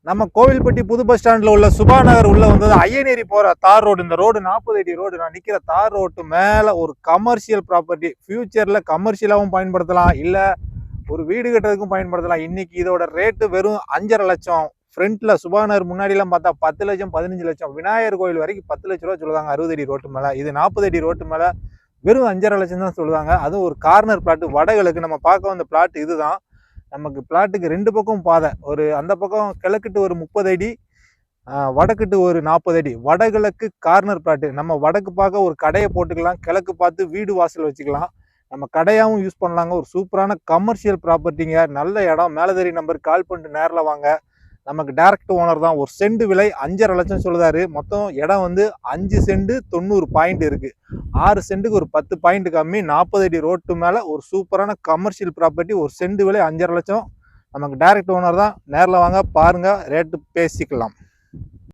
நம்ம கோவில்பட்டி புது பஸ் ஸ்டாண்ட்ல உள்ள சுபா நகர் உள்ள வந்தது ஐயனேரி போற தார் ரோடு. இந்த ரோடு 40 அடி ரோடு. நான் நிக்கிற தார் ரோட்டு மேல ஒரு கமர்ஷியல் ப்ராப்பர்ட்டி. ஃபியூச்சர்ல கமர்ஷியலாவும் பயன்படுத்தலாம், இல்ல ஒரு வீடு கட்டுறதுக்கும் பயன்படுத்தலாம். இன்னைக்கு இதோட ரேட்டு வெறும் 5.5 லட்சம். ஃப்ரண்ட்ல சுபா நகர் முன்னாடி எல்லாம் பார்த்தா 10 லட்சம் 15 லட்சம். விநாயகர் கோயில் வரைக்கும் 10 லட்ச ரூபா சொல்லுவாங்க 60 அடி ரோட்டு மேல. இது 40 அடி ரோட்டு மேல வெறும் 5.5 லட்சம் தான் சொல்லுவாங்க. அதுவும் ஒரு கார்னர் பிளாட். வடகிழக்கு நம்ம பார்க்க வந்த பிளாட் இதுதான். நமக்கு பிளாட்டுக்கு 2 பக்கம் பாதை. ஒரு அந்த பக்கம் கிழக்கிட்டு ஒரு 30 அடி, வடக்கிட்டு ஒரு 40 அடி. வடகிழக்கு கார்னர் பிளாட்டு. நம்ம வடக்கு பார்க்க ஒரு கடையை போட்டுக்கலாம், கிழக்கு பார்த்து வீடு வாசல் வச்சுக்கலாம். நம்ம கடையாகவும் யூஸ் பண்ணலாங்க. ஒரு சூப்பரான கமர்ஷியல் ப்ராப்பர்ட்டிங்க. நல்ல இடம். மேலதேரி நம்பருக்கு கால் பண்ணிட்டு நேரில் வாங்க. நமக்கு டைரக்ட் ஓனர் தான். ஒரு சென்ட் விலை 5.5 லட்சம் சொல்லுதாரு. மொத்தம் இடம் வந்து 5 சென்ட் 90 பாயிண்ட் இருக்கு. 6 சென்ட்டுக்கு ஒரு 10 பாயிண்ட் கம்மி. 40 அடி ரோட்டு மேல ஒரு சூப்பரான கமர்ஷியல் ப்ராப்பர்ட்டி. ஒரு சென்ட் விலை 5.5 லட்சம். நமக்கு டைரக்ட் ஓனர் தான். நேரில் வாங்க, பாருங்க, ரேட்டு பேசிக்கலாம்.